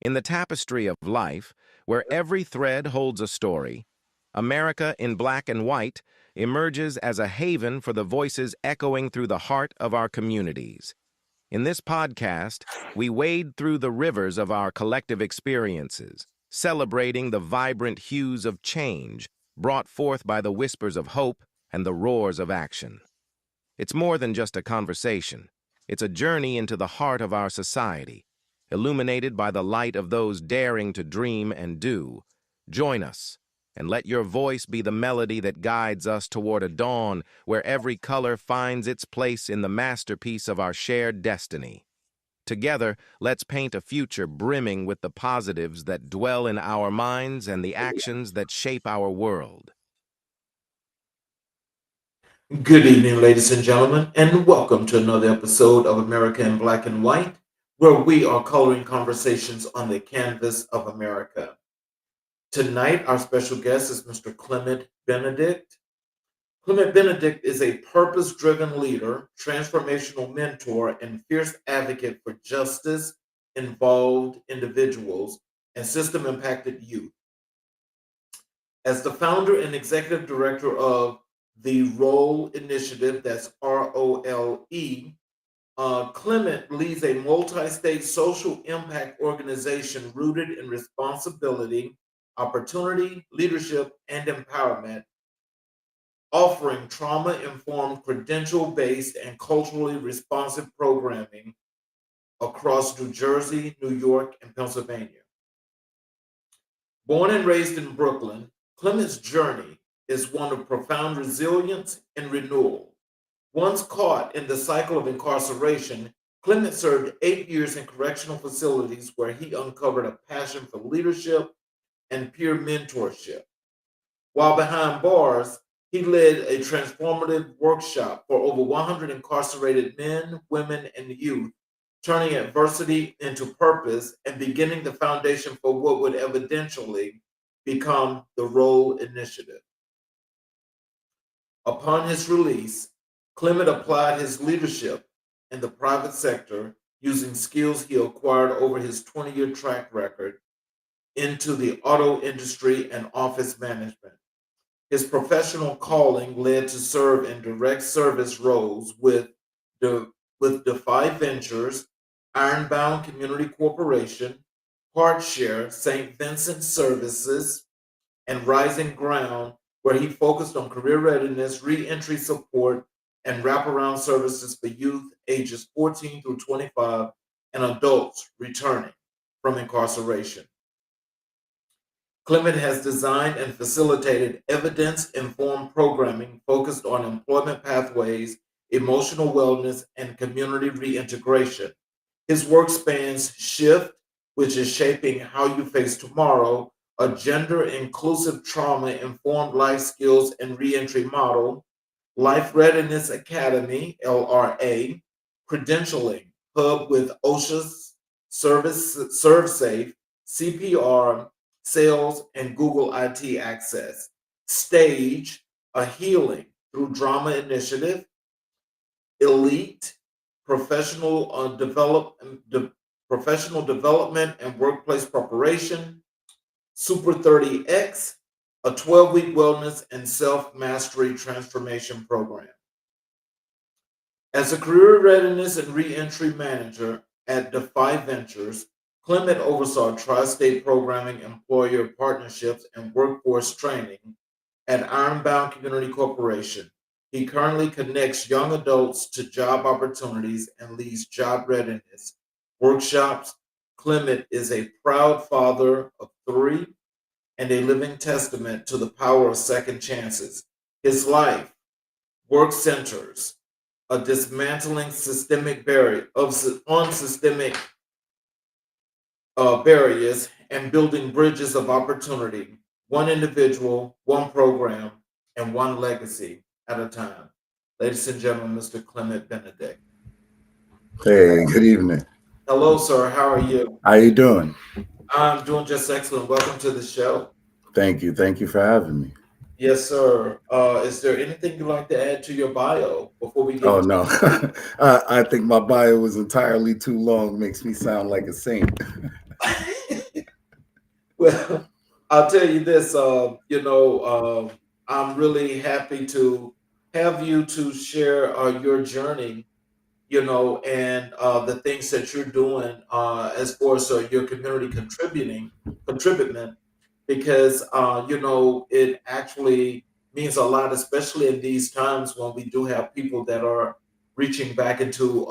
In the tapestry of life, where every thread holds a story, America in black and white emerges as a haven for the voices echoing through the heart of our communities. In this podcast, we wade through the rivers of our collective experiences, celebrating the vibrant hues of change brought forth by the whispers of hope and the roars of action. It's more than just a conversation. It's a journey into the heart of our society, illuminated by the light of those daring to dream and do. Join us, and let your voice be the melody that guides us toward a dawn where every color finds its place in the masterpiece of our shared destiny. Together, let's paint a future brimming with the positives that dwell in our minds and the actions that shape our world. Good evening, ladies and gentlemen, and welcome to another episode of America in Black and White, where we are coloring conversations on the canvas of America. Tonight, our special guest is Mr. Clement Benedict. Clement Benedict is a purpose driven leader, transformational mentor, and fierce advocate for justice, involved individuals, and system impacted youth. As the founder and executive director of the Role Initiative, that's ROLE, Clement leads a multi state social impact organization rooted in responsibility, opportunity, leadership, and empowerment, offering trauma informed, credential based, and culturally responsive programming across New Jersey, New York, and Pennsylvania. Born and raised in Brooklyn, Clement's journey is one of profound resilience and renewal. Once caught in the cycle of incarceration, Clement served 8 years in correctional facilities where he uncovered a passion for leadership and peer mentorship. While behind bars, he led a transformative workshop for over 100 incarcerated men, women, and youth, turning adversity into purpose and beginning the foundation for what would eventually become the Role Initiative. Upon his release, Clement applied his leadership in the private sector using skills he acquired over his 20-year track record into the auto industry and office management. His professional calling led to serve in direct service roles with Defy Ventures, Ironbound Community Corporation, HeartShare, St. Vincent Services, and Rising Ground, where he focused on career readiness, reentry support, and wraparound services for youth ages 14 through 25 and adults returning from incarceration. Clement has designed and facilitated evidence informed programming focused on employment pathways, emotional wellness, and community reintegration. His work spans SHIFT, which is shaping how you face tomorrow, a gender inclusive trauma informed life skills and reentry model, Life Readiness Academy, LRA, credentialing hub with OSHA's service, ServeSafe, CPR, sales, and Google IT access. Stage, a healing through drama initiative. Elite, professional professional development and workplace preparation. Super 30X, a 12-week wellness and self-mastery transformation program. As a career readiness and reentry manager at Defy Ventures, Clement oversaw tri-state programming, employer partnerships, and workforce training at Ironbound Community Corporation. He currently connects young adults to job opportunities and leads job readiness workshops. Clement is a proud father of three and a living testament to the power of second chances. His life work centers a dismantling systemic barrier on systemic barriers and building bridges of opportunity, one individual, one program, and one legacy at a time. Ladies and gentlemen, Mr. Clement Benedict. Hey, good evening. Hello, sir. How are you? How you doing? I'm doing just excellent. Welcome to the show. Thank you. Thank you for having me. Yes, sir. Is there anything you'd like to add to your bio before we get Oh into no, I think my bio was entirely too long. Makes me sound like a saint. Well, I'll tell you this. I'm really happy to have you to share your journey, and the things that you're doing as far as your community contributing, because it actually means a lot, especially in these times when we do have people that are reaching back into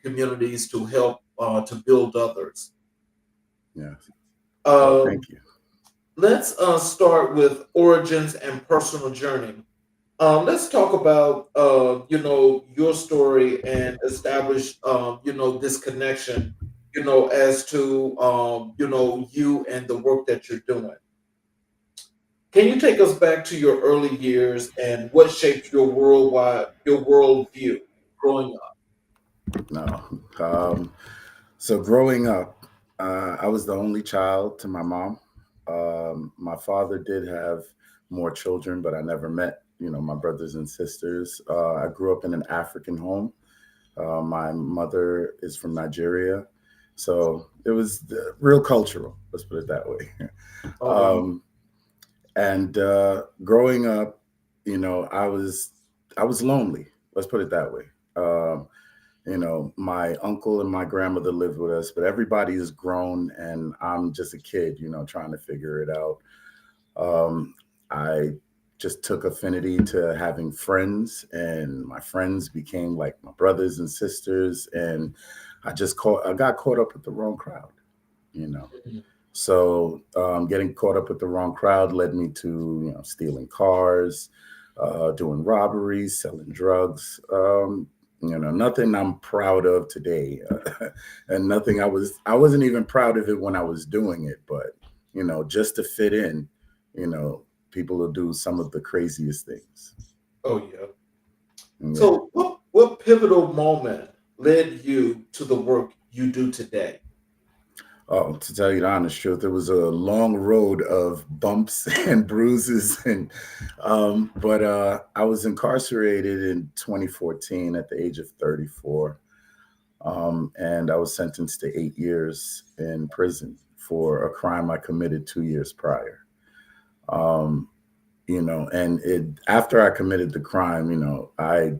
communities to help to build others. Yes. Oh, Um, thank you. let's start with origins and personal journey. Let's talk about your story and establish this connection, as to you and the work that you're doing. Can you take us back to your early years and what shaped your worldview growing up? No. So growing up, I was the only child to my mom. My father did have more children, but I never met, my brothers and sisters. I grew up in an African home. My mother is from Nigeria. So it was real cultural, let's put it that way. Oh wow. um, and growing up, I was lonely, let's put it that way. My uncle and my grandmother lived with us, but everybody is grown and I'm just a kid, trying to figure it out. I just took affinity to having friends, and my friends became like my brothers and sisters. And I got caught up with the wrong crowd, you know. Mhm. So getting caught up with the wrong crowd led me to, stealing cars, doing robberies, selling drugs. Nothing I'm proud of today, and nothing I wasn't even proud of it when I was doing it. But just to fit in, you know, people will do some of the craziest things. Oh yeah. Yeah. So what pivotal moment led you to the work you do today? Oh, to tell you the honest truth, it was a long road of bumps and bruises, and but I was incarcerated in 2014 at the age of 34, and I was sentenced to 8 years in prison for a crime I committed 2 years prior. Um, and after I committed the crime, I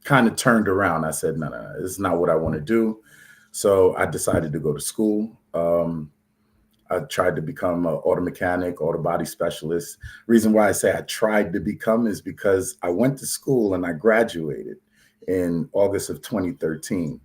kind of turned around. I said, no, no, no, this is not what I want to do. So I decided to go to school. I tried to become an auto mechanic, auto body specialist. Reason why I say I tried to become is because I went to school and I graduated in August of 2013.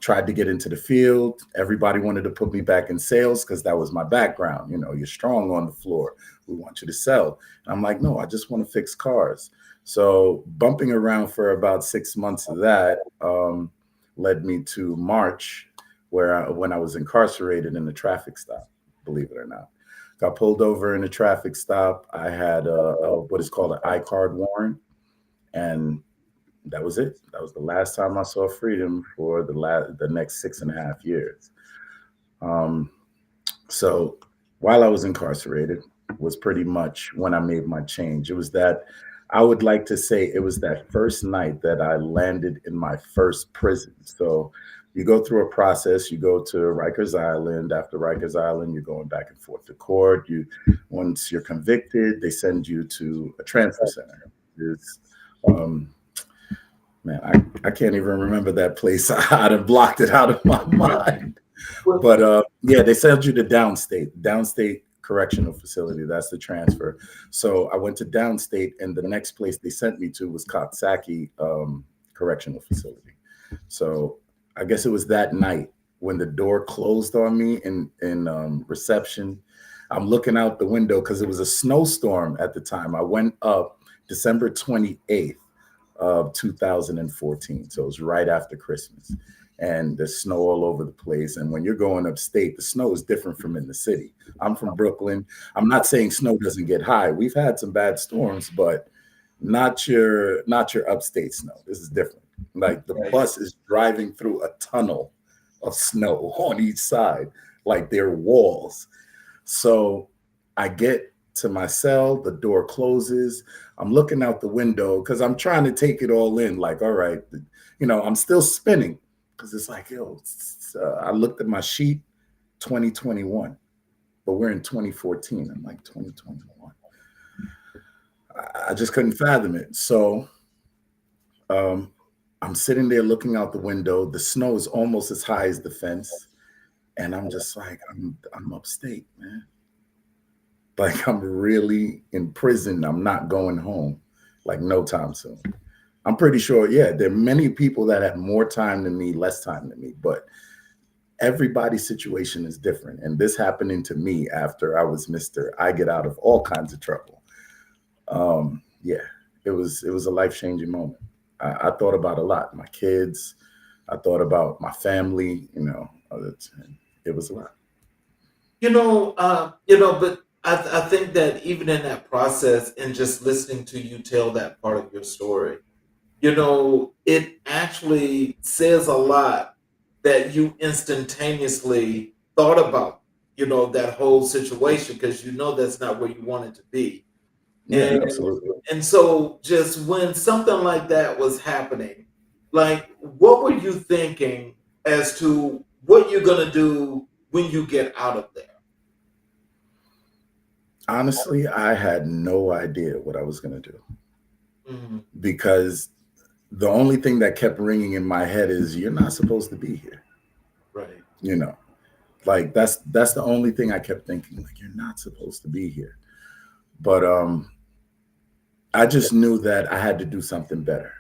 Tried to get into the field. Everybody wanted to put me back in sales because that was my background. You're strong on the floor. We want you to sell. And I'm like, no, I just want to fix cars. So bumping around for about 6 months of that led me to March, when I was incarcerated in the traffic stop, believe it or not. Got pulled over in a traffic stop. I had what is called an I card warrant. And that was it. That was the last time I saw freedom for the next 6.5 years. Um, so while I was incarcerated was pretty much when I made my change. It was that I would like to say it was that first night that I landed in my first prison. So you go through a process. You go to Rikers Island. After Rikers Island, you're going back and forth to court. Once you're convicted, they send you to a transfer center. It's, um, Man, I can't even remember that place. I'd have blocked it out of my mind. Well, But yeah, they sent you to downstate correctional facility. That's the transfer. So I went to downstate, and the next place they sent me to was Coxsackie correctional facility. So I guess it was that night when the door closed on me in reception. I'm looking out the window because it was a snowstorm at the time. I went up December 28th of 2014. So it was right after Christmas. And there's snow all over the place. And when you're going upstate, the snow is different from in the city. I'm from Brooklyn. I'm not saying snow doesn't get high. We've had some bad storms, but not your upstate snow. This is different. Like the right. bus is driving through a tunnel of snow on each side, like they're walls. So I get to my cell, the door closes. I'm looking out the window because I'm trying to take it all in. Like, all right, I'm still spinning because it's like, I looked at my sheet, 2021. but we're in 2014. I'm like 2021. I just couldn't fathom it. So um, I'm sitting there looking out the window. The snow is almost as high as the fence, and I'm just like, I'm upstate, man. Like I'm really in prison. I'm not going home, like no time soon. I'm pretty sure, yeah, there are many people that have more time than me, less time than me, but everybody's situation is different. And this happening to me after I was Mr. I get out of all kinds of trouble. Yeah, it was a life-changing moment. I thought about a lot. My kids, I thought about my family, it was a lot. But I think that even in that process and just listening to you tell that part of your story, it actually says a lot that you instantaneously thought about, that whole situation because that's not where you wanted to be. Yeah, And absolutely. and so just when something like that was happening, like what were you thinking as to what you're gonna do when you get out of there? Honestly, I had no idea what I was going to do Mhm. because the only thing that kept ringing in my head is you're not supposed to be here. Right. You know, like that's the only thing I kept thinking. Like you're not supposed to be here. But I just knew that I had to do something better,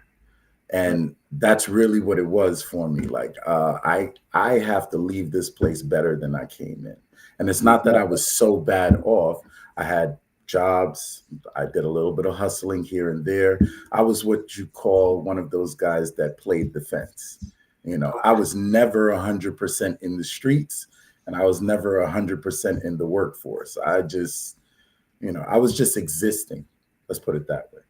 Right. and that's really what it was for me. Like I have to leave this place better than I came in, and it's not that I was so bad off. I had jobs. I did a little bit of hustling here and there. I was what you call one of those guys that played the fence. I Okay. was never 100% in the streets, and I was never 100% in the workforce. I was just existing. Let's put it that way.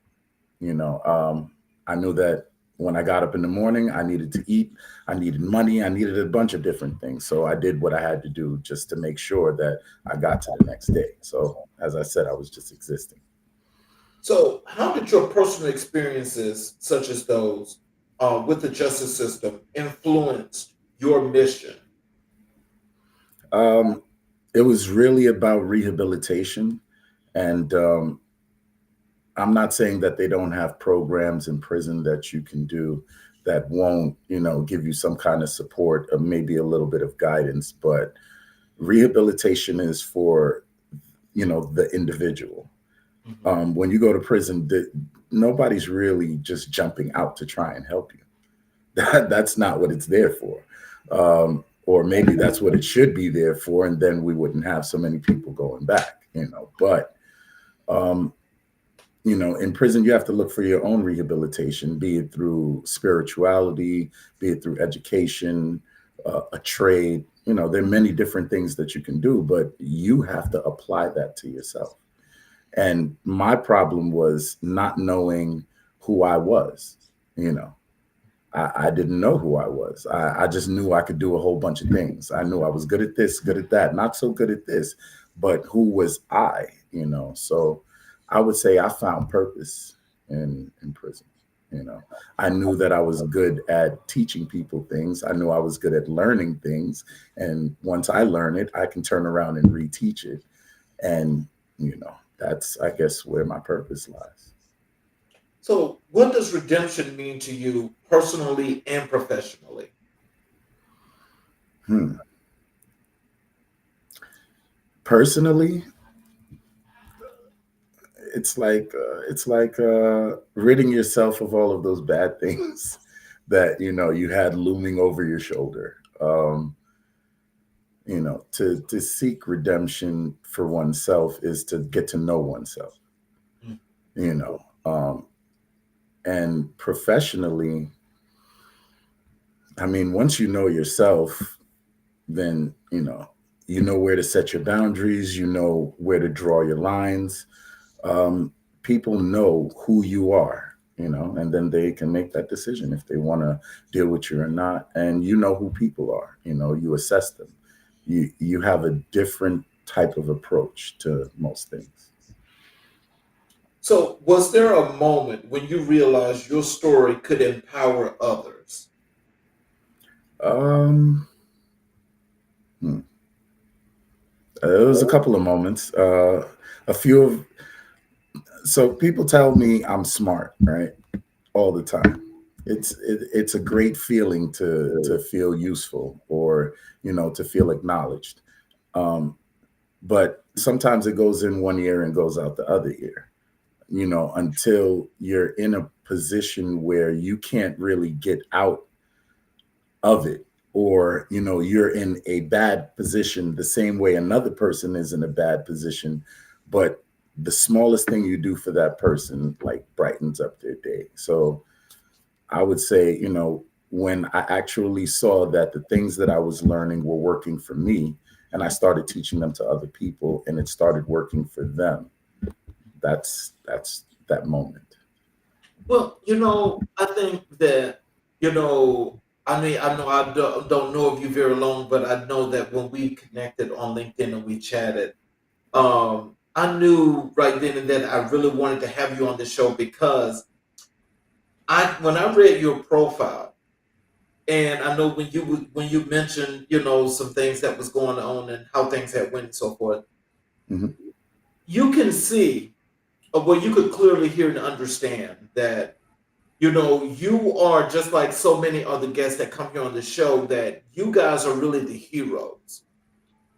I knew that when I got up in the morning, I needed to eat, I needed money, I needed a bunch of different things. So I did what I had to do just to make sure that I got to the next day. So as I said, I was just existing. So, how did your personal experiences, such as those with the justice system, influence your mission? Um, it was really about rehabilitation. And I'm not saying that they don't have programs in prison that you can do that won't, give you some kind of support or maybe a little bit of guidance, but rehabilitation is for, the individual. Mhm. When you go to prison, nobody's really just jumping out to try and help you. That's not what it's there for. Or maybe that's what it should be there for, and then we wouldn't have so many people going back, But um, in prison, you have to look for your own rehabilitation, be it through spirituality, be it through education, a trade. There are many different things that you can do, but you have to apply that to yourself. And my problem was not knowing who I was. You know, I didn't know who I was. I just knew I could do a whole bunch of things. I knew I was good at this, good at that, not so good at this, but who was I? So I would say I found purpose in prison. I knew that I was good at teaching people things. I knew I was good at learning things. And once I learn it, I can turn around and reteach it. And, that's, I guess, where my purpose lies. So, what does redemption mean to you personally and professionally? Hmm. Personally, it's like ridding yourself of all of those bad things that you had looming over your shoulder. To seek redemption for oneself is to get to know oneself. Mm. You know, um, and professionally, I mean, once you know yourself, then you know where to set your boundaries. You know where to draw your lines. People know who you are, and then they can make that decision if they want to deal with you or not. And you know who people are, you assess them. You have a different type of approach to most things. So, was there a moment when you realized your story could empower others? Um, hmm. It was a couple of moments. A few of so people tell me I'm smart, right? All the time. It's a great feeling to feel useful or to feel acknowledged. Um, but sometimes it goes in one ear and goes out the other ear. Until you're in a position where you can't really get out of it, or you're in a bad position the same way another person is in a bad position, but the smallest thing you do for that person like brightens up their day. So I would say, when I actually saw that the things that I was learning were working for me and I started teaching them to other people and it started working for them, that's that moment. Well, I think that, I mean, I know I don't know of you very long, but I know that when we connected on LinkedIn and we chatted, I knew right then and then I really wanted to have you on the show because when I read your profile, and I know when you mentioned, some things that was going on and how things had went and so forth, Hmm. you can see, well, you could clearly hear and understand that, you are just like so many other guests that come here on the show, that you guys are really the heroes.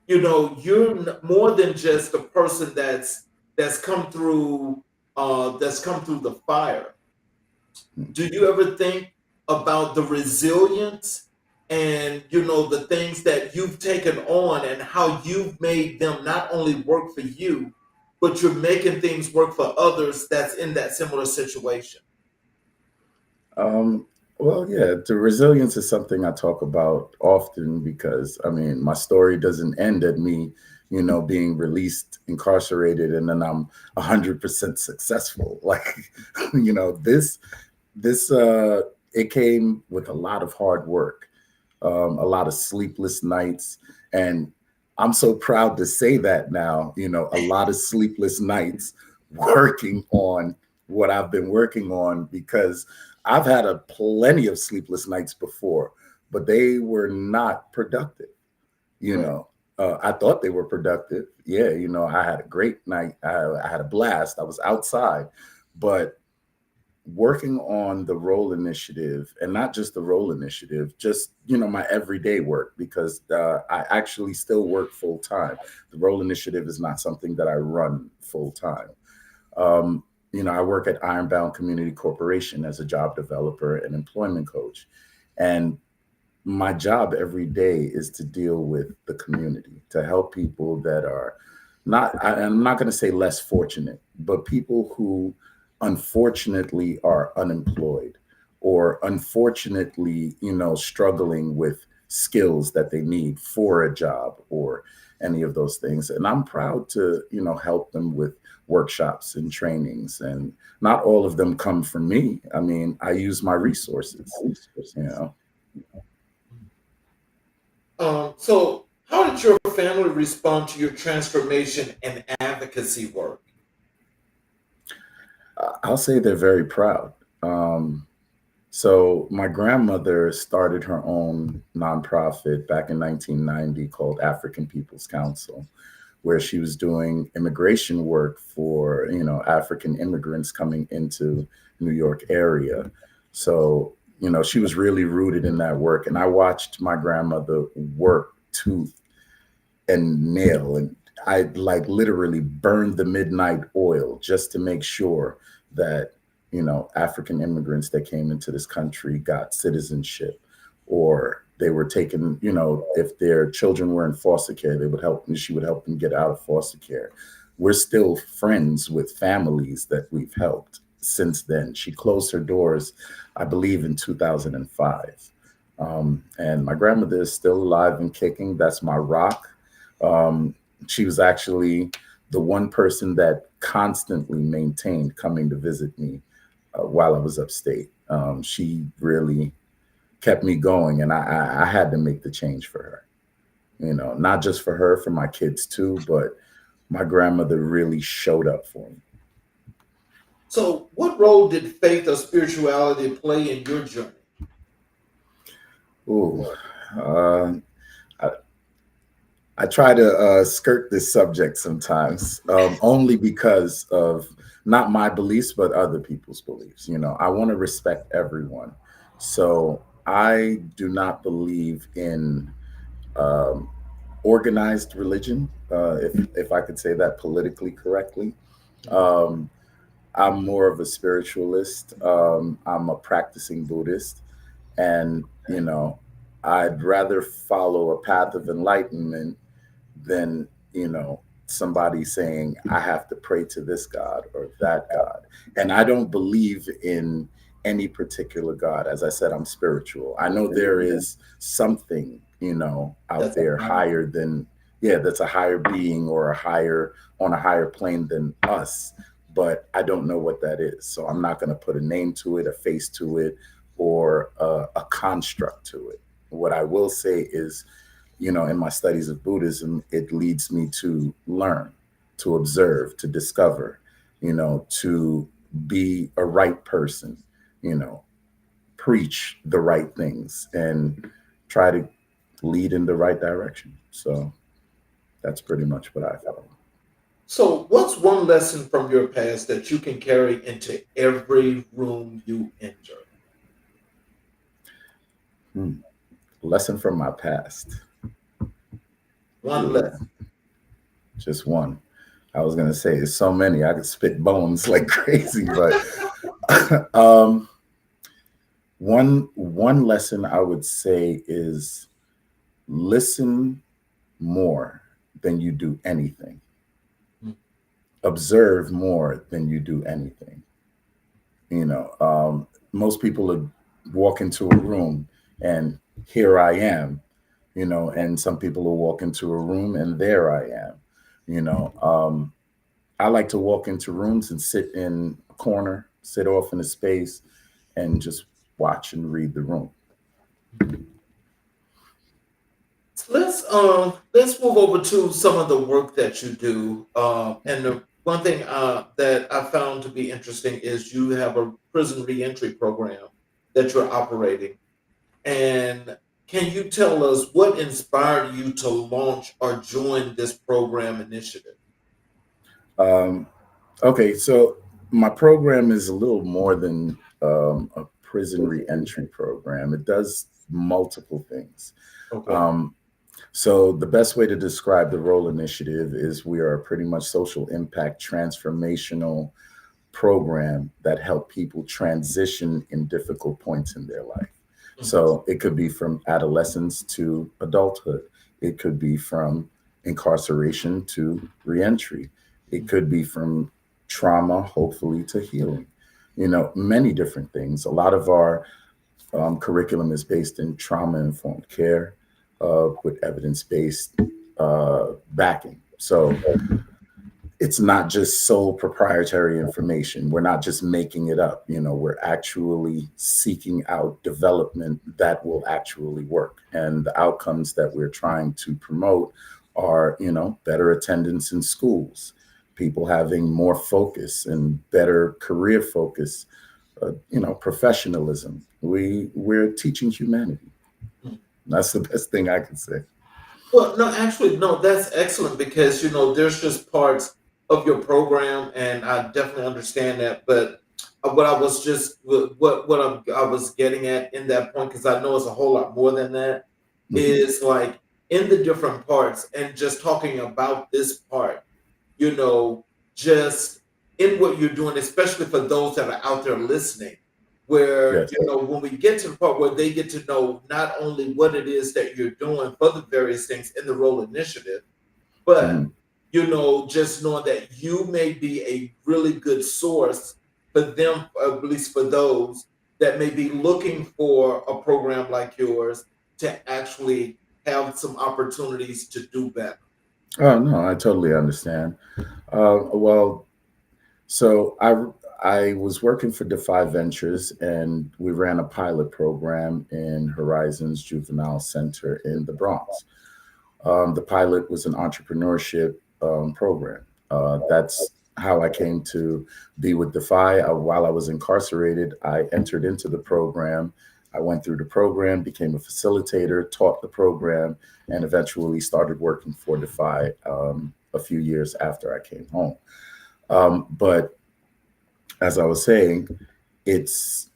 You're more than just a person that's come through the fire. Do you ever think about the resilience and the things that you've taken on and how you've made them not only work for you, but you're making things work for others that's in that similar situation? Um, well, yeah, the resilience is something I talk about often because, I mean, my story doesn't end at me, being released, incarcerated, and then I'm 100% successful. Like, this, it came with a lot of hard work, a lot of sleepless nights. And I'm so proud to say that now, a lot of sleepless nights working on what I've been working on, because I've had a plenty of sleepless nights before, but they were not productive. You Right. know, I thought they were productive. Yeah, I had a great night. I had a blast. I was outside, but working on the role initiative, and not just the role initiative, just my everyday work, because I actually still work full time. The role initiative is not something that I run full time. um, I work at Ironbound Community Corporation as a job developer and employment coach, and my job every day is to deal with the community, to help people that are I'm not going to say less fortunate, but people who unfortunately are unemployed, or unfortunately, struggling with skills that they need for a job or any of those things. And I'm proud to, help them with workshops and trainings. And not all of them come from me. I mean, I use my resources, you know. So, how did your family respond to your transformation and advocacy work? I'll say they're very proud. So my grandmother started her own nonprofit back in 1990 called African People's Council, where she was doing immigration work for, African immigrants coming into New York area. So, she was really rooted in that work. And I watched my grandmother work tooth and nail, and I like literally burned the midnight oil just to make sure that African immigrants that came into this country got citizenship, or they were taken, if their children were in foster care, they would help, she would help them get out of foster care. We're still friends with families that we've helped since then. She closed her doors, I believe, in 2005. And my grandmother is still alive and kicking. That's my rock. um, she was actually the one person that constantly maintained coming to visit me while I was upstate. She really kept me going, and I had to make the change for her. Not just for her, for my kids too, but my grandmother really showed up for me. So, what role did faith or spirituality play in your journey? Ooh, uh, I, I try to skirt this subject sometimes, only because of not my beliefs, but other people's beliefs. You know, I want to respect everyone. So I do not believe in um, organized religion, if I could say that politically correctly. Um, I'm more of a spiritualist. I'm a practicing Buddhist, and you know, I'd rather follow a path of enlightenment than somebody saying I have to pray to this God or that God. And I don't believe in any particular God. As I said, I'm spiritual. I know there is something, out That's a there higher. higher than, yeah, that's a higher being or a higher on a higher plane than us, but I don't know what that is. So I'm not going to put a name to it, a face to it, or a construct to it. What I will say is, in my studies of Buddhism, it leads me to learn, to observe, to discover, to be a right person, you know, preach the right things and try to lead in the right direction. So that's pretty much what I follow. So, what's one lesson from your past that you can carry into every room you enter? Hmm. Lesson from my past. One Ooh, lesson. just one. I was gonna say it's so many. I could spit bones like crazy, but um, one lesson I would say is listen more than you do anything. Mm. Observe more than you do anything. Most people would walk into a room and here I am, and some people will walk into a room and there I am. You know, I like to walk into rooms and sit in a corner, sit off in a space, and just watch and read the room. Let's move over to some of the work that you do. And the one thing that I found to be interesting is you have a prison reentry program that you're operating. And can you tell us what inspired you to launch or join this program initiative? Um, okay, so my program is a little more than a prison reentry program. It does multiple things. Okay. Um, so the best way to describe the role initiative is we are a pretty much social impact transformational program that help people transition in difficult points in their life. Mhm. So it could be from adolescence to adulthood. It could be from incarceration to reentry. It could be from trauma, hopefully, to healing. Many different things. A lot of our curriculum is based in trauma informed care with evidence based backing. So it's not just sole proprietary information. We're not just making it up. We're actually seeking out development that will actually work. And the outcomes that we're trying to promote are, better attendance in schools, people having more focus and better career focus, professionalism. We're teaching humanity. That's the best thing I can say. Well, no, actually, no, that's excellent because there's just parts of your program, and I definitely understand that. But what I was just I was getting at in that point, because I know it's a whole lot more than that, Mhm. is like in the different parts, and just talking about this part, you know, just in what you're doing, especially for those that are out there listening, where, Yes. when we get to the part where they get to know not only what it is that you're doing for the various things in the role initiative, but, Mhm. just knowing that you may be a really good source for them, at least for those that may be looking for a program like yours to actually have some opportunities to do better. Oh no, I totally understand. Well, so I was working for Defy Ventures, and we ran a pilot program in Horizons Juvenile Center in the Bronx. The pilot was an entrepreneurship program. That's how I came to be with Defy. While I was incarcerated, I entered into the program I went through the program, became a facilitator, taught the program, and eventually started working for Defy a few years after I came home. But as I was saying, it's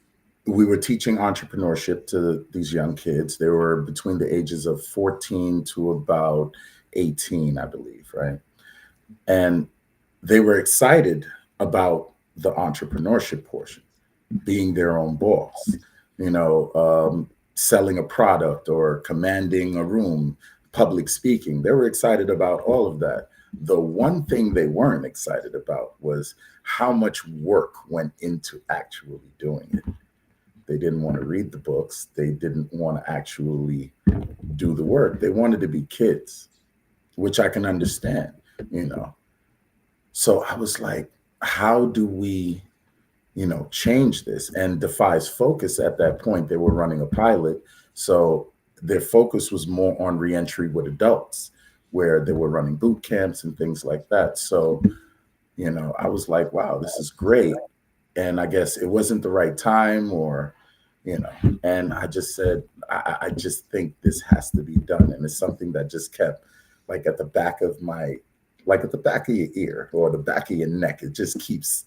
we were teaching entrepreneurship to these young kids. They were between the ages of 14 to about 18, I believe, right? And they were excited about the entrepreneurship portion, being their own boss, you know, selling a product or commanding a room, public speaking. They were excited about all of that. The one thing they weren't excited about was how much work went into actually doing it. They didn't want to read the books. They didn't want to actually do the work. They wanted to be kids, which I can understand, you know. So I was like, how do we, you know, change this? And Defy's focus at that point, they were running a pilot. So their focus was more on reentry with adults, where they were running boot camps and things like that. So, you know, I was like, wow, this is great. And I guess it wasn't the right time, or, you know, and I just said, I just think this has to be done. And it's something that just kept like at the back of my, like at the back of your ear or the back of your neck. It just keeps,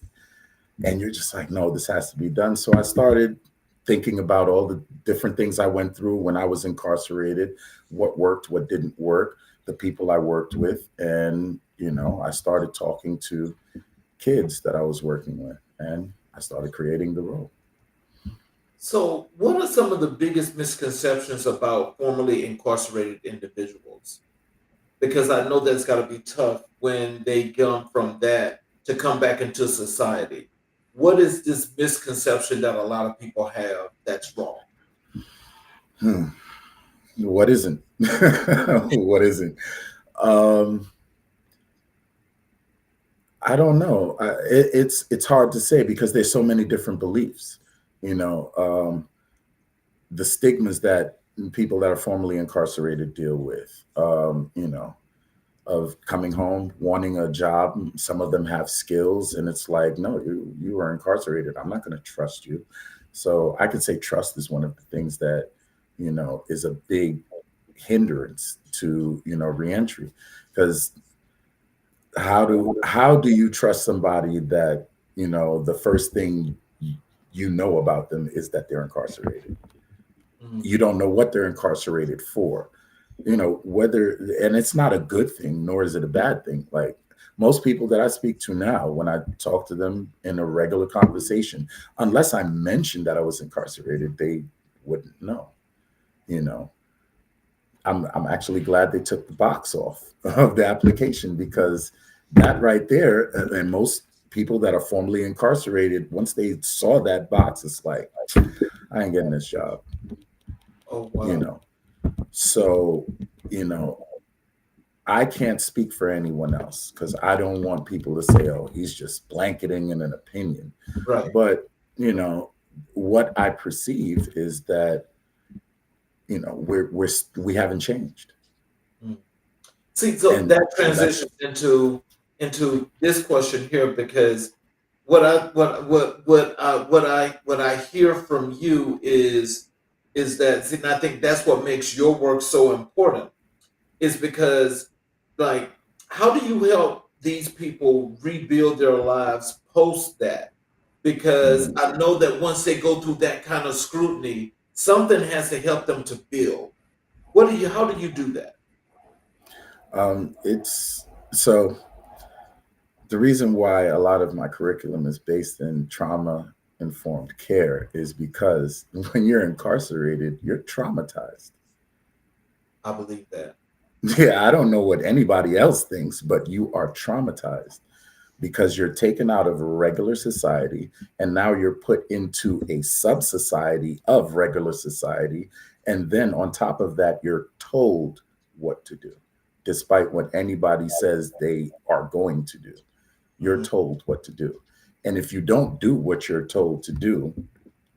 and you're just like, no, this has to be done. So I started thinking about all the different things I went through when I was incarcerated, what worked, what didn't work, the people I worked with. And, you know, I started talking to kids that I was working with, and I started creating the role. So, what are some of the biggest misconceptions about formerly incarcerated individuals? Because I know that's got to be tough when they come from that to come back into society. What is this misconception that a lot of people have that's wrong? Hmm. What isn't? What isn't? Um, I don't know. It's hard to say because there's so many different beliefs. You know, the stigmas that people that are formerly incarcerated deal with. You know, of coming home, wanting a job. Some of them have skills, and it's like, no, you are incarcerated. I'm not going to trust you. So I could say trust is one of the things that, you know, is a big hindrance to, you know, reentry, because how do you trust somebody that, you know, the first thing you know about them is that they're incarcerated? Mhm. You don't know what they're incarcerated for, you know, whether, and it's not a good thing, nor is it a bad thing. Like most people that I speak to now, when I talk to them in a regular conversation, unless I mentioned that I was incarcerated, they wouldn't know, you know. I'm actually glad they took the box off of the application, because that right there, and most people that are formerly incarcerated, once they saw that box, it's like, I ain't getting this job, Oh, you wow. know. So, you know, I can't speak for anyone else because I don't want people to say, oh, he's just blanketing in an opinion. Right. But, you know, what I perceive is that, you know, we haven't changed. Mm. See, so And that so that's transitions into this question here, because what I hear from you is that, and I think that's what makes your work so important, is because, like, how do you help these people rebuild their lives post that? Because mhm. I know that once they go through that kind of scrutiny, something has to help them to build. How do you do that? It's so the reason why a lot of my curriculum is based in trauma informed care is because when you're incarcerated, you're traumatized. I believe that. Yeah, I don't know what anybody else thinks, but you are traumatized because you're taken out of regular society and now you're put into a sub society of regular society. And then on top of that, you're told what to do, despite what anybody says they are going to do. You're Mhm. told what to do. And if you don't do what you're told to do,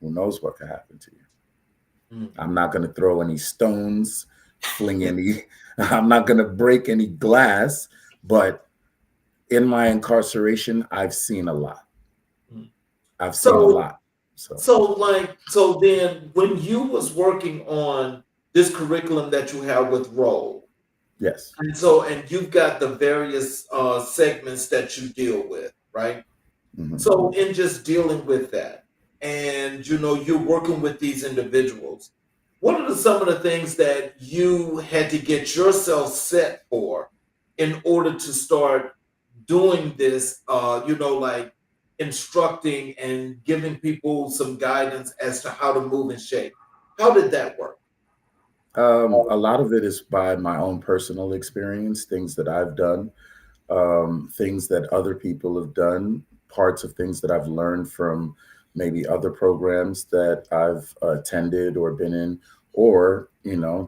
who knows what could happen to you? Mm. I'm not going to throw any stones, fling any, I'm not going to break any glass, but in my incarceration, I've seen a lot. Mm. I've seen a So lot. So So then when you was working on this curriculum that you have with Roll, yes. and you've got the various segments that you deal with, right? Hmm. So in just dealing with that, and you're working with these individuals, what are some of the things that you had to get yourself set for in order to start doing this? Like instructing and giving people some guidance as to how to move and shape. How did that work? A lot of it is by my own personal experience, things that I've done, things that other people have done, parts of things that I've learned from maybe other programs that I've attended or been in, or,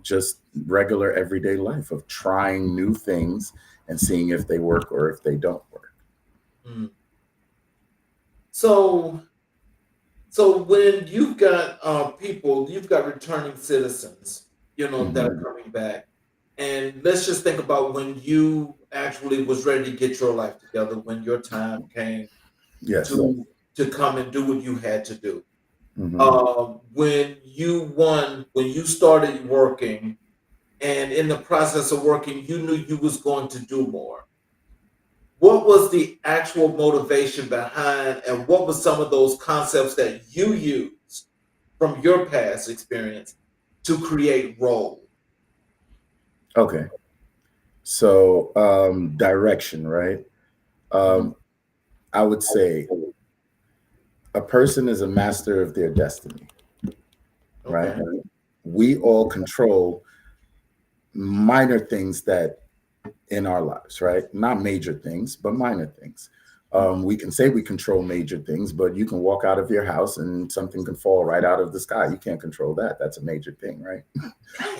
just regular everyday life of trying new things and seeing if they work or if they don't work. Mm. So So when you've got people, you've got returning citizens, that are Hmm. coming back, and let's just think about when you actually was ready to get your life together, when your time came Yes. to come and do what you had to do. Hmm. When you started working, and in the process of working, you knew you was going to do more. What was the actual motivation behind, and what were some of those concepts that you used from your past experience to create role? Okay. So, direction, right? Mhm. Um, I would say a person is a master of their destiny, right? Okay. We all control minor things that in our lives, right? Not major things, but minor things. Mhm. We can say we control major things, but you can walk out of your house and something can fall right out of the sky. You can't control that. That's a major thing, right?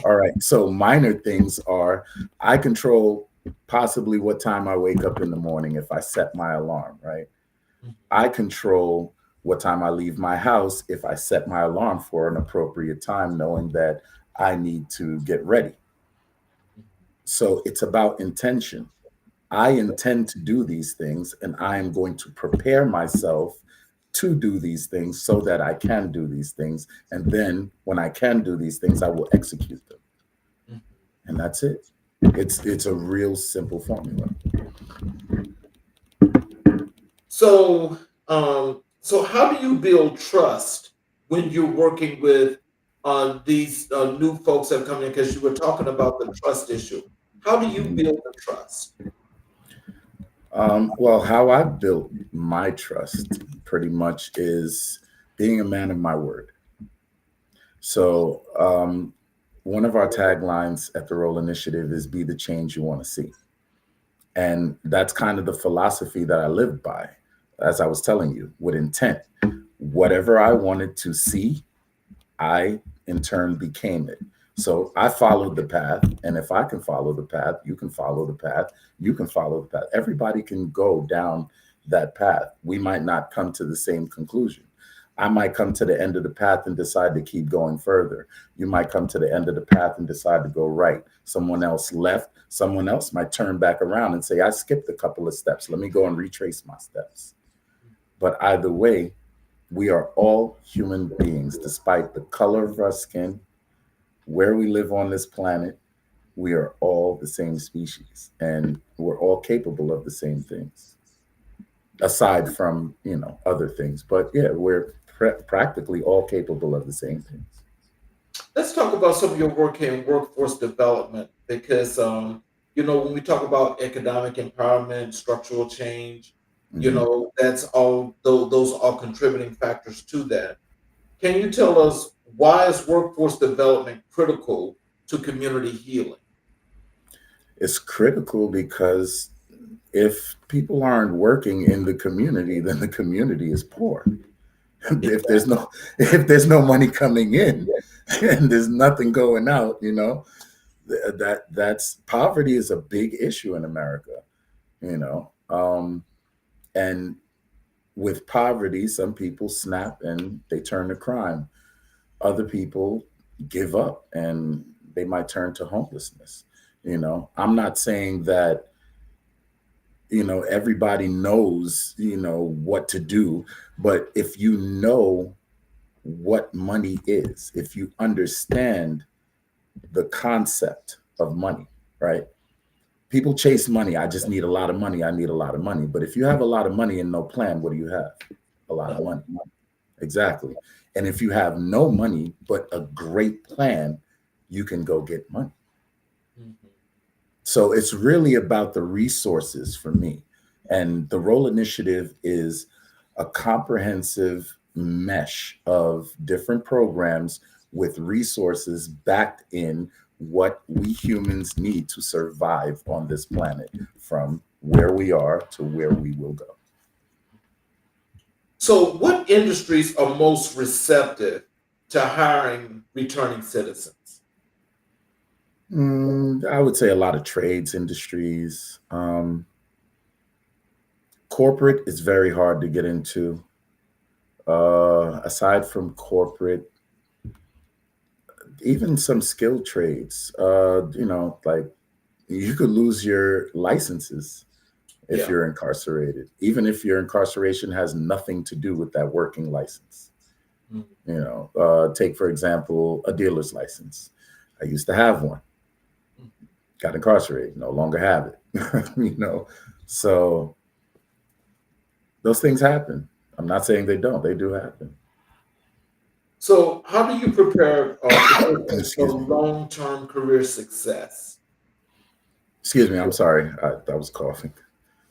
All right. So minor things are I control possibly what time I wake up in the morning if I set my alarm, right? Mhm. I control what time I leave my house if I set my alarm for an appropriate time, knowing that I need to get ready. So it's about intention. I intend to do these things and I am going to prepare myself to do these things so that I can do these things. And then when I can do these things, I will execute them. Mhm. And that's it. It's a real simple formula. So how do you build trust when you're working with these new folks that are coming in? Because you were talking about the trust issue. How do you Mhm. build the trust? Well, how I built my trust pretty much is being a man of my word. So, one of our taglines at the Role Initiative is be the change you want to see. And that's kind of the philosophy that I lived by, as I was telling you, with intent. Whatever I wanted to see, I in turn became it. So I followed the path. And if I can follow the path, you can follow the path, you can follow the path. Everybody can go down that path. We might not come to the same conclusion. I might come to the end of the path and decide to keep going further. You might come to the end of the path and decide to go right. Someone else left. Someone else might turn back around and say, I skipped a couple of steps. Let me go and retrace my steps. But either way, we are all human beings, despite the color of our skin, where we live on this planet. We are all the same species, and we're all capable of the same things, aside from other things. But yeah, we're practically all capable of the same things. Let's talk about some of your work in workforce development because when we talk about economic empowerment, structural change, Hmm. that's all those are all contributing factors to that. Can you tell us why is workforce development critical to community healing? It's critical because if people aren't working in the community, then the community is poor. if there's Exactly. no if there's no money coming in and there's nothing going out, that's poverty is a big issue in America, you know. And with poverty, some people snap and they turn to crime. Other people give up and they might turn to homelessness. I'm not saying that everybody knows what to do, but if you know what money is, if you understand the concept of money, right? People chase money. I just need a lot of money. I need a lot of money. But if you have a lot of money and no plan, what do you have? A lot of money. Exactly. And if you have no money, but a great plan, you can go get money. Mhm. So it's really about the resources for me. And the Role Initiative is a comprehensive mesh of different programs with resources backed in what we humans need to survive on this planet, from where we are to where we will go. So, what industries are most receptive to hiring returning citizens? I would say a lot of trades industries. Corporate is very hard to get into. Aside from corporate, even some skilled trades, like you could lose your licenses if Yeah. you're incarcerated, even if your incarceration has nothing to do with that working license. Mhm. Take, for example, a dealer's license. I used to have one, got incarcerated, no longer have it. So those things happen. I'm not saying they don't, they do happen. So, how do you prepare participants for Excuse me. long-term career success? Excuse me. I'm sorry. I was coughing.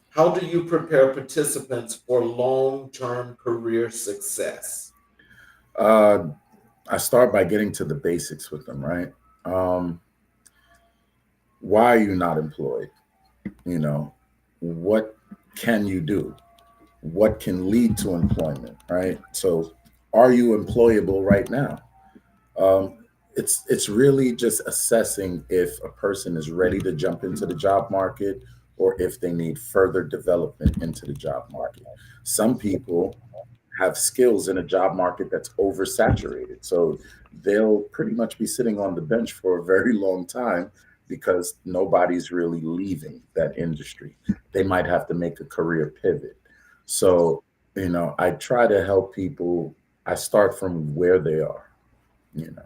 How do you prepare participants for long-term career success? Uh, I start by getting to the basics with them, right? Um, why are you not employed? You know, what can you do? What can lead to employment, right? So, are you employable right now? Um, it's really just assessing if a person is ready to jump into the job market or if they need further development into the job market. Some people have skills in a job market that's oversaturated. So they'll pretty much be sitting on the bench for a very long time because nobody's really leaving that industry. They might have to make a career pivot. So, I try to help people. I start from where they are, you know,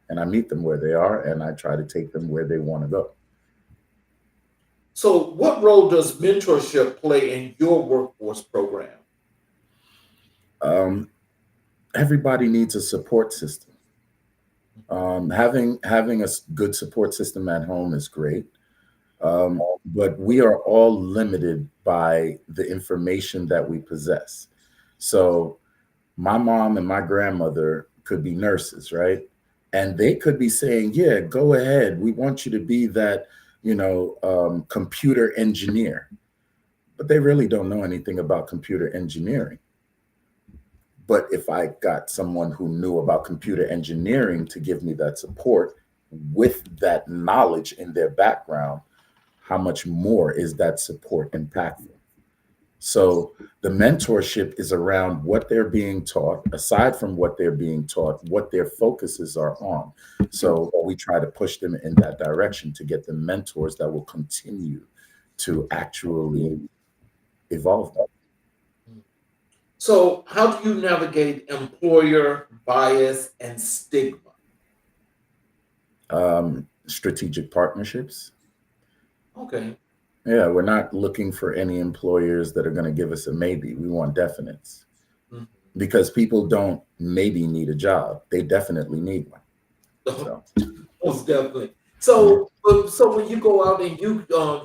and I meet them where they are and I try to take them where they want to go. So, what role does mentorship play in your workforce program? Um, Everybody needs a support system. Having a good support system at home is great, but we are all limited by the information that we possess. So my mom and my grandmother could be nurses, right? And they could be saying, "Yeah, go ahead. We want you to be that, computer engineer," but they really don't know anything about computer engineering. But if I got someone who knew about computer engineering to give me that support with that knowledge in their background, how much more is that support impactful? So the mentorship is around what they're being taught, aside from what they're being taught, what their focuses are on. So we try to push them in that direction to get the mentors that will continue to actually evolve them. So, how do you navigate employer bias and stigma? Strategic partnerships. Okay. Yeah, we're not looking for any employers that are going to give us a maybe. We want definites Mhm. because people don't maybe need a job. They definitely need one. So, Most definitely. yeah. So when you go out and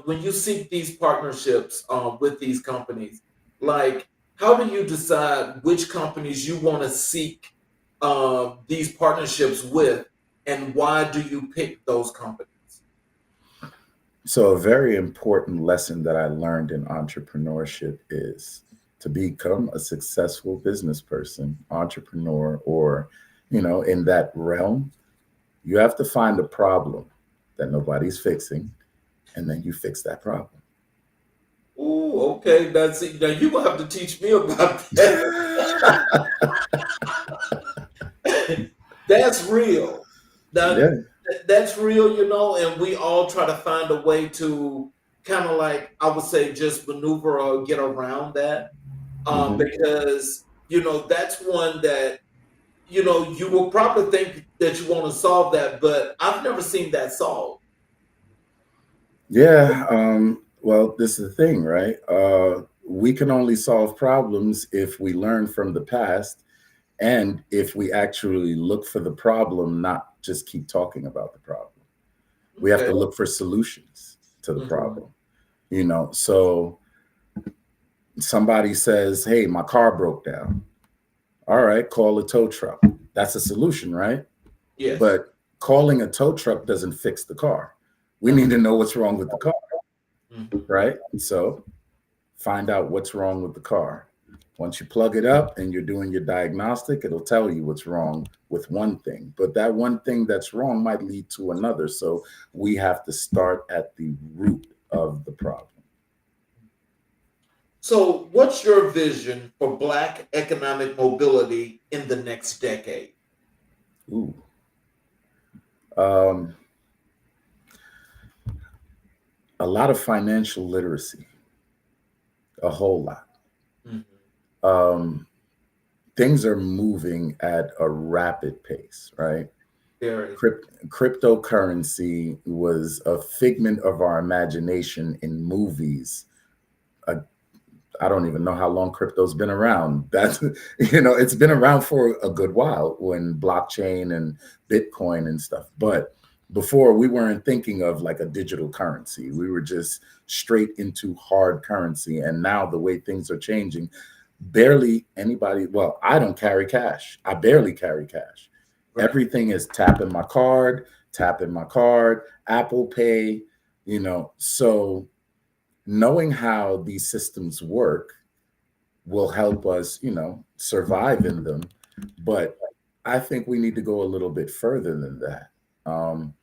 when you seek these partnerships with these companies, like how do you decide which companies you want to seek these partnerships with, and why do you pick those companies? So, a very important lesson that I learned in entrepreneurship is to become a successful business person, entrepreneur, or, in that realm, you have to find a problem that nobody's fixing, and then you fix that problem. Ooh, okay. That's it. Now you gonna have to teach me about that. That's real. That Yeah. that's real, and we all try to find a way to kind of like I would say just maneuver or get around that. Hmm. Because that's one that you will probably think that you want to solve that, but I've never seen that solved. Yeah. Well, this is the thing, right? We can only solve problems if we learn from the past and if we actually look for the problem, not just keep talking about the problem. We have Okay. to look for solutions to the Mhm. problem. So somebody says, "Hey, my car broke down." All right, call a tow truck. That's a solution, right? Yes. But calling a tow truck doesn't fix the car. We No. need to know what's wrong with the car, Mhm. right? So find out what's wrong with the car. Once you plug it up and you're doing your diagnostic, it'll tell you what's wrong with one thing. But that one thing that's wrong might lead to another. So we have to start at the root of the problem. So, what's your vision for Black economic mobility in the next decade? Ooh. Um, a lot of financial literacy, a whole lot. Mhm. Um, things are moving at a rapid pace, right? Very. Cryptocurrency was a figment of our imagination in movies. Uh, I don't even know how long crypto's been around. That's it's been around for a good while when blockchain and Bitcoin and stuff. But before we weren't thinking of like a digital currency. We were just straight into hard currency. And now the way things are changing, barely anybody, well, I don't carry cash. I barely carry cash. Right. Everything is tapping my card, Apple Pay, so knowing how these systems work will help us, survive in them. But I think we need to go a little bit further than that. Um,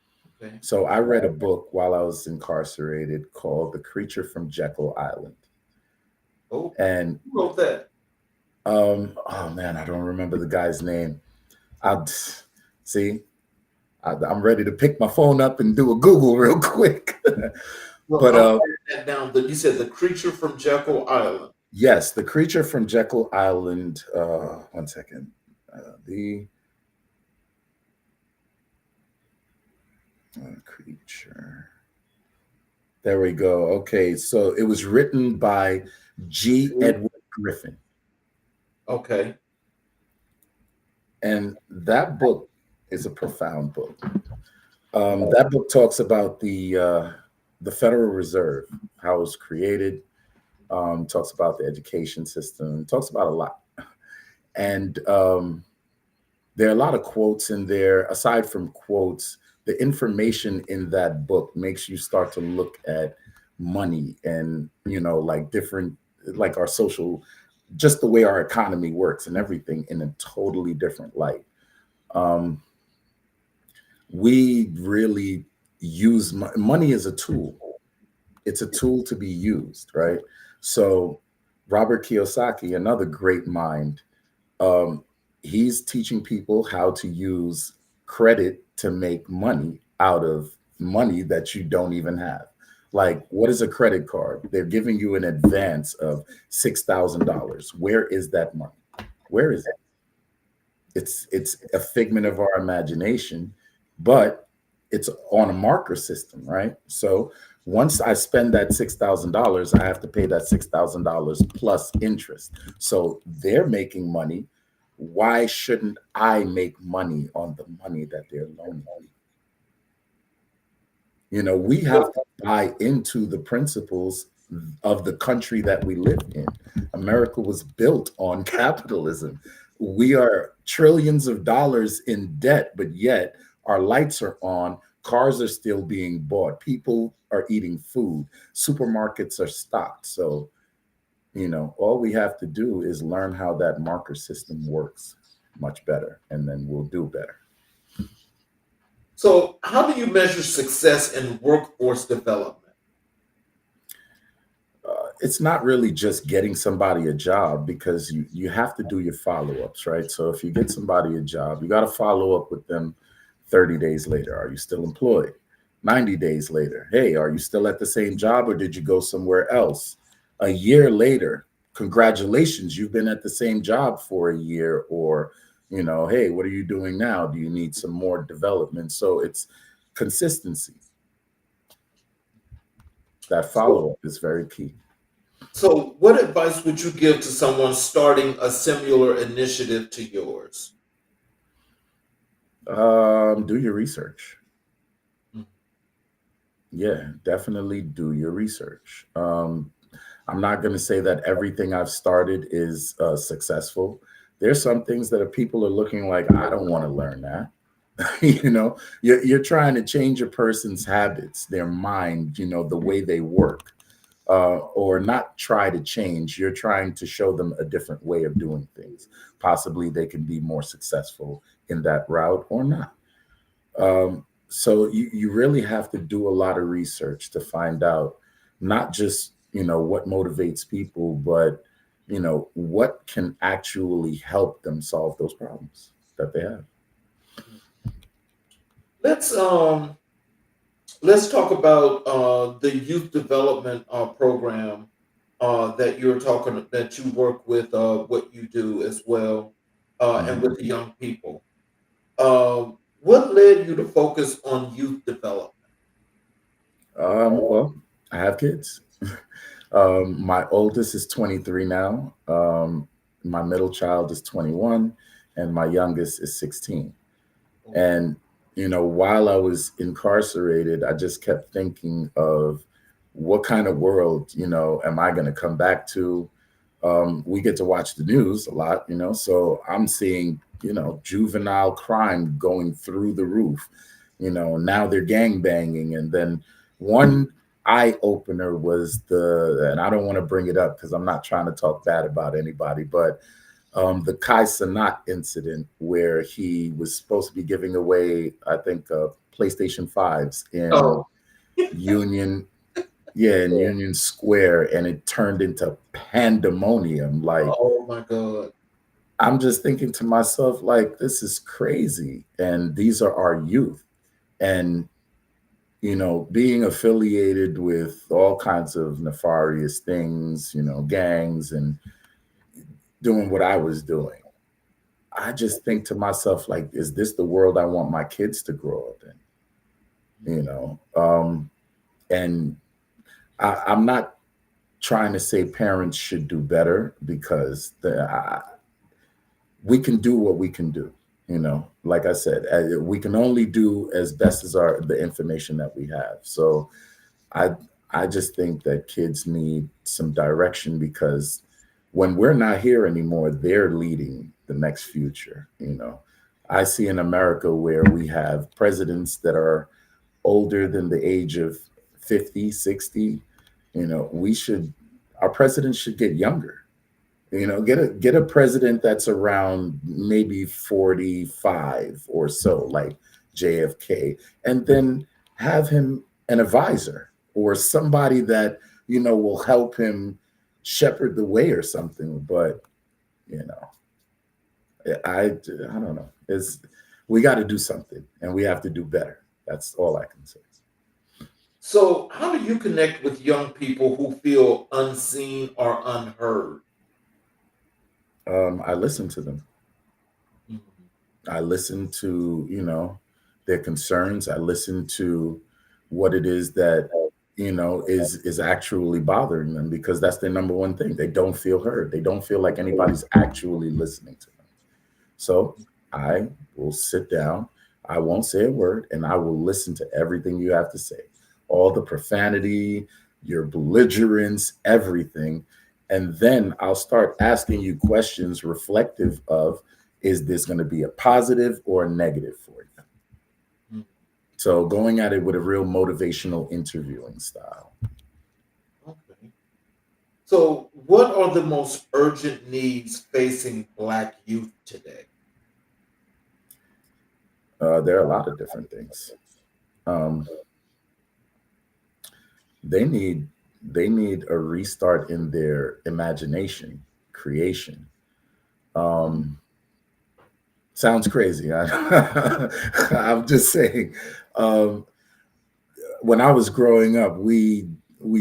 Okay. so I read a book while I was incarcerated called The Creature from Jekyll Island. Oh, And who wrote that? oh man, I don't remember the guy's name. I'll see. I'm ready to pick my phone up and do a Google real quick. Well, but I'm writing that down. You said the creature from Jekyll Island. yes, The Creature from Jekyll Island. One second. The creature. There we go. Okay, so it was written by G. Edward Griffin, Okay. and that book is a profound book. That book talks about the Federal Reserve, how it was created. Talks about the education system. Talks about a lot, and there are a lot of quotes in there. Aside from quotes, the information in that book makes you start to look at money and like different, like our social, just the way our economy works and everything in a totally different light. Um, we really use money as a tool. It's a tool to be used, right? So Robert Kiyosaki, another great mind, um, he's teaching people how to use credit to make money out of money that you don't even have. Like, what is a credit card? They're giving you an advance of $6,000. Where is that money? Where is it? It's a figment of our imagination, but it's on a marker system, right? So once I spend that $6,000, I have to pay that $6,000 plus interest. So they're making money. Why shouldn't I make money on the money that they're loaning me? We have to buy into the principles of the country that we live in. America was built on capitalism. We are trillions of dollars in debt, but yet our lights are on, cars are still being bought, people are eating food, supermarkets are stocked. So, all we have to do is learn how that marker system works much better, and then we'll do better. So, how do you measure success in workforce development? It's not really just getting somebody a job because you have to do your follow-ups, right? So if you get somebody a job, you got to follow up with them 30 days later. Are you still employed? 90 days later, hey, are you still at the same job or did you go somewhere else? A year later, congratulations, you've been at the same job for a year, or Hey, what are you doing now? Do you need some more development? So it's consistency. That So, follow up is very key. so what advice would you give to someone starting a similar initiative to yours? Do your research. Mm. Yeah, definitely do your research. I'm not going to say that everything I've started is successful. There's some things that people are looking like, I don't want to learn that. You're trying to change a person's habits, their mind, the way they work, or not try to change. You're trying to show them a different way of doing things. Possibly they can be more successful in that route or not. So you really have to do a lot of research to find out not just what motivates people, but what can actually help them solve those problems that they have. Let's um let's talk about the youth development program that you work with, what you do as well, and Mhm. with the young people. What led you to focus on youth development? Well, I have kids. My oldest is 23 now. My middle child is 21, and my youngest is 16. And, while I was incarcerated, I just kept thinking of what kind of world, am I going to come back to? We get to watch the news a lot, so I'm seeing, juvenile crime going through the roof. Now they're gang banging. And then one eye opener was and I don't want to bring it up because I'm not trying to talk bad about anybody, but the Kai Sanat incident where he was supposed to be giving away, I think, PlayStation 5s in Oh, Union, yeah, in Union Square, and it turned into pandemonium. Like, oh my God. I'm just thinking to myself, like, this is crazy. And these are our youth. And, being affiliated with all kinds of nefarious things, gangs and doing what I was doing. I just think to myself, like, is this the world I want my kids to grow up in? And I'm not trying to say parents should do better because we can do what we can do. Like I said, we can only do as best as the information that we have. So I I just think that kids need some direction because when we're not here anymore, they're leading the next future. I see in America where we have presidents that are older than the age of 50, 60. We should our presidents should get younger. Get a president that's around maybe 45 or so, like JFK, and then have him an advisor or somebody that will help him shepherd the way or something. But you know, I don't know. We got to do something, and we have to do better. That's all I can say. So, how do you connect with young people who feel unseen or unheard? I listen to them. Mhm. I listen to, their concerns. I listen to what it is that, is actually bothering them because that's their number one thing. They don't feel heard. They don't feel like anybody's actually listening to them. So I will sit down. I won't say a word and I will listen to everything you have to say. All the profanity, your belligerence, everything. And then I'll start asking you questions reflective of, is this going to be a positive or a negative for you? Mhm. So going at it with a real motivational interviewing style. Okay. So, what are the most urgent needs facing Black youth today? There are a lot of different things. Um, they need they need a restart in their imagination, creation. Um, Sounds crazy. I'm just saying. Um, when I was growing up, we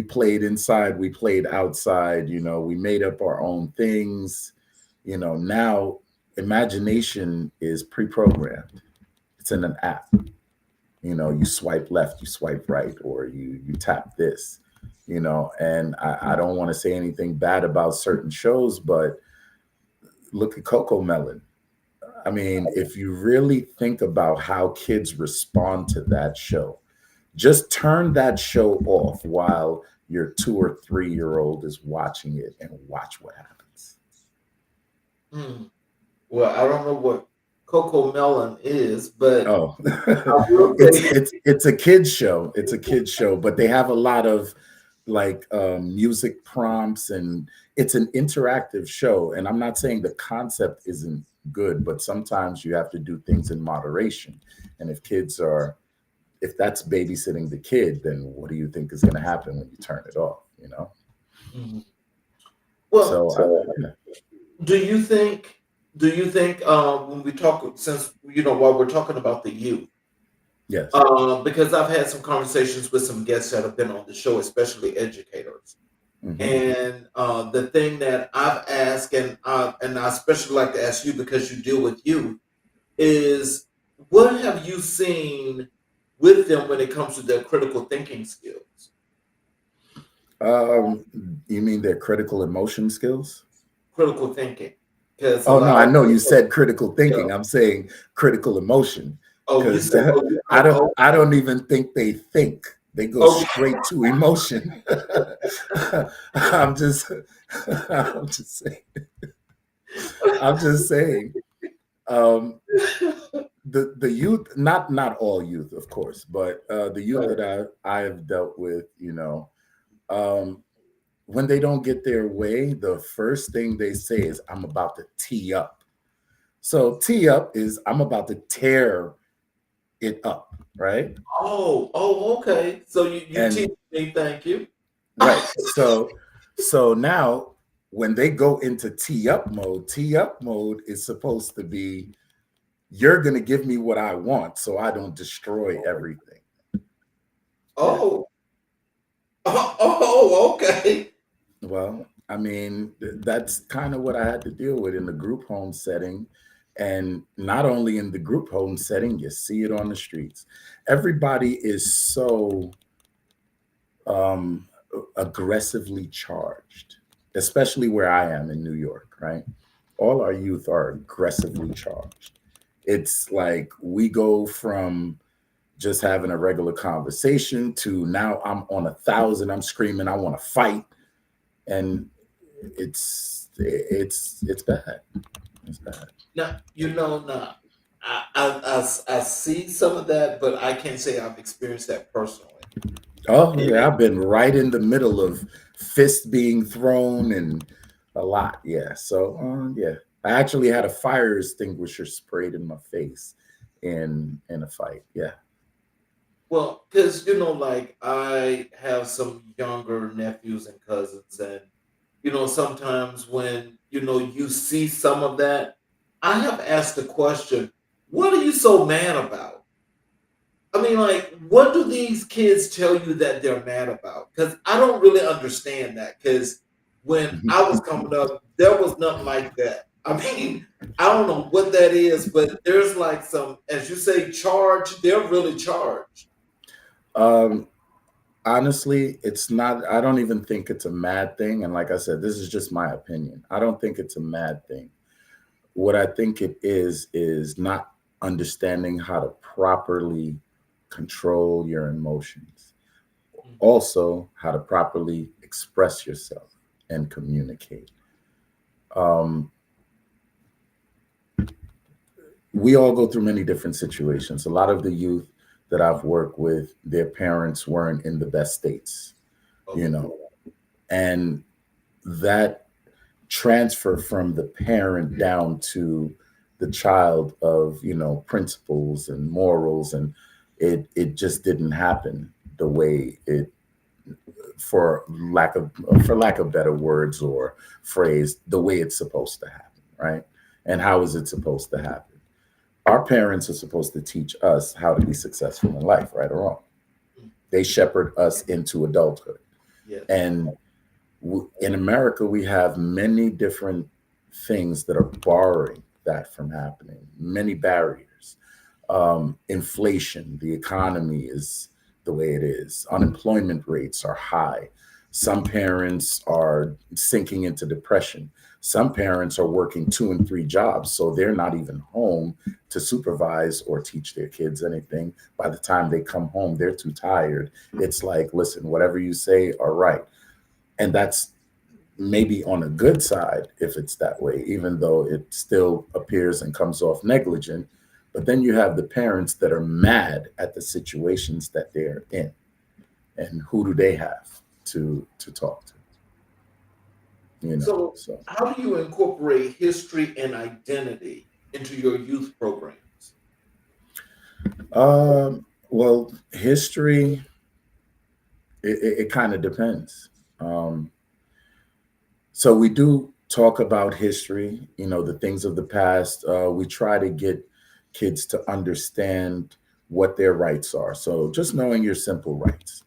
played inside, we played outside. We made up our own things. Now imagination is pre-programmed. It's in an app. You swipe left, you swipe right, or you tap this. And I don't want to say anything bad about certain shows, but look at Coco Melon. I mean, if you really think about how kids respond to that show, just turn that show off while your 2 or 3 year old is watching it and watch what happens. Hmm. Well, I don't know what Coco Melon is, but Oh, I will it's say, it's it's a kids show. It's a kids show, but they have a lot of like music prompts, and it's an interactive show. And I'm not saying the concept isn't good, but sometimes you have to do things in moderation. And if that's babysitting the kid, then what do you think is going to happen when you turn it off? Mhm. Well, So yeah. do you think? Do you think when we talk, since while we're talking about the youth, Yes. because I've had some conversations with some guests that have been on the show, especially educators, Hmm. and the thing that I've asked, and I especially like to ask you because you deal with youth, is what have you seen with them when it comes to their critical thinking skills? Um, you mean their critical emotion skills? Critical thinking, because a Oh no, lot I of know you said critical yeah. thinking. I'm saying critical emotion Oh, you because said oh, you, I don't oh, I don't even think they think. They go oh, straight to emotion. I'm just I'm just saying. I'm just saying. Um, the youth, not all youth, of course, but the youth right. that I have dealt with, um, when they don't get their way, the first thing they say is, "I'm about to tee up." So tee up is I'm about to tear it up, right? Oh, okay. So you teach And me, thank you. right. So now when they go into tee up mode is supposed to be you're going to give me what I want so I don't destroy everything. Yeah. Oh, oh, okay. Well, I mean, that's kind of what I had to deal with in the group home setting. And not only in the group home setting, you see it on the streets. Everybody is so um, aggressively charged, especially where I am in New York, right? All our youth are aggressively charged. It's like we go from just having a regular conversation to now I'm on 1,000, I'm screaming, I want to fight. And it's bad. It's bad. Now now. I see some of that, but I can't say I've experienced that personally. Oh yeah, I've been right in the middle of fists being thrown and a lot. Yeah. So yeah, I actually had a fire extinguisher sprayed in my face in a fight. Yeah. Well, because like I have some younger nephews and cousins, and sometimes when you see some of that, I have asked the question, "What are you so mad about?" I mean, like, what do these kids tell you that they're mad about? Because I don't really understand that. Because when I was coming up, there was nothing like that. I mean, I don't know what that is, but there's like some, as you say, charge. They're really charged. um, honestly, it's not. I don't even think it's a mad thing. And like I said, this is just my opinion. I don't think it's a mad thing. What I think it is not understanding how to properly control your emotions. Mhm. Also, how to properly express yourself and communicate. Um, we all go through many different situations. A lot of the youth that I've worked with, their parents weren't in the best states, you Okay. know, and that transfer from the parent down to the child of principles and morals, and it just didn't happen the way it for lack of better words or phrase, the way it's supposed to happen, right? And how is it supposed to happen? Our parents are supposed to teach us how to be successful in life, right or wrong. Mm. They shepherd us into adulthood. Yes. And in America, we have many different things that are borrowing. that from happening. Many barriers. Inflation, the economy is the way it is. Unemployment rates are high. Some parents are sinking into depression. Some parents are working 2 and 3 jobs, so they're not even home to supervise or teach their kids anything. By the time they come home, they're too tired. It's like, listen, whatever you say, all right. And that's maybe on a good side if it's that way, even though it still appears and comes off negligent. But then you have the parents that are mad at the situations that they're in, and who do they have to talk to? So, So how do you incorporate history and identity into your youth programs? well, history, it kind of depends. Um, So we do talk about history, the things of the past. We try to get kids to understand what their rights are. So just knowing your simple rights.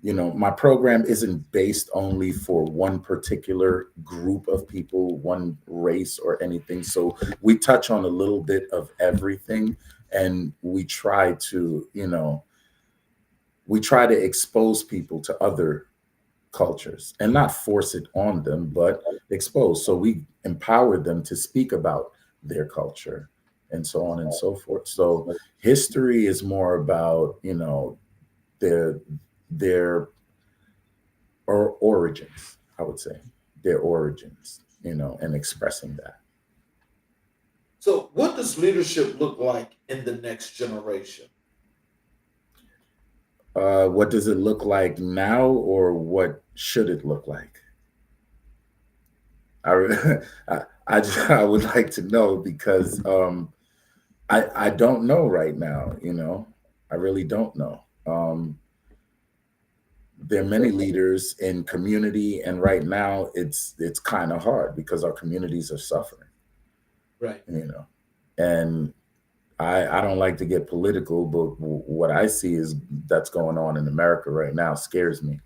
My program isn't based only for one particular group of people, one race or anything. So we touch on a little bit of everything, and we try to expose people to other cultures and not force it on them, but expose. So we empower them to speak about their culture and so on and so forth. So history is more about, their their origins, I would say, their origins, and expressing that. So, what does leadership look like in the next generation? What does it look like now, or what should it look like? I, I would like to know because I don't know right now. I really don't know. There are many leaders in community, and right now it's kind of hard because our communities are suffering. Right. And I don't like to get political, but what I see is that's going on in America right now scares me.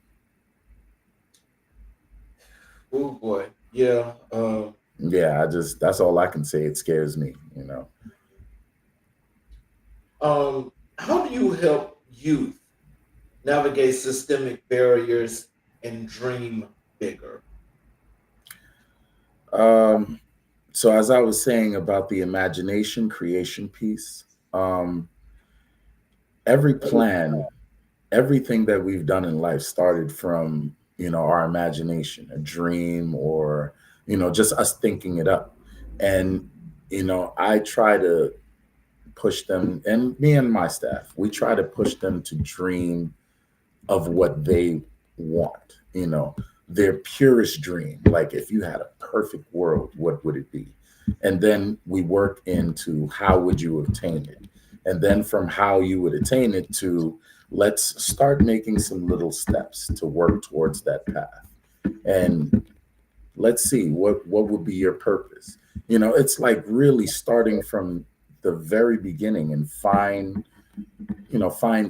Oh boy. Yeah. Yeah, that's all I can say. It scares me. How do you help youth navigate systemic barriers and dream bigger? Um, so as I was saying about the imagination creation piece, um, every plan, everything that we've done in life started from, our imagination, a dream, or, just us thinking it up. And, I try to push them, and me and my staff, we try to push them to dream of what they want, their purest dream. Like if you had a perfect world, what would it be? And then we work into how would you obtain it? And then from how you would attain it to let's start making some little steps to work towards that path. And let's see what would be your purpose. It's like really starting from the very beginning and fine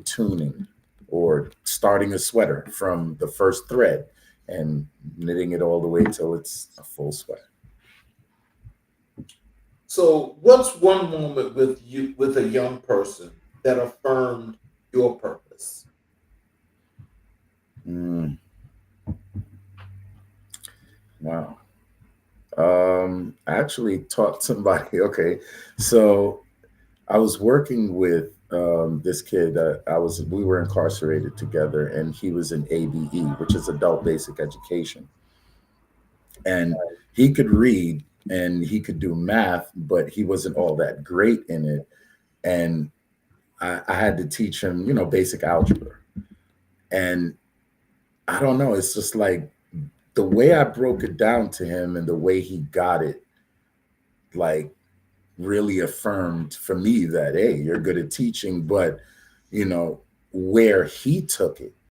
tuning, or starting a sweater from the first thread and knitting it all the way till it's a full sweater. So, what's one moment with a young person that affirmed your purpose? Mm, wow. I actually taught somebody. Okay, so I was working with this kid. We were incarcerated together, and he was in ABE, which is Adult Basic Education, and he could read and he could do math, but he wasn't all that great in it. And I had to teach him, basic algebra. And I don't know, it's just like the way I broke it down to him and the way he got it, like really affirmed for me that, hey, you're good at teaching, but you know, where he took it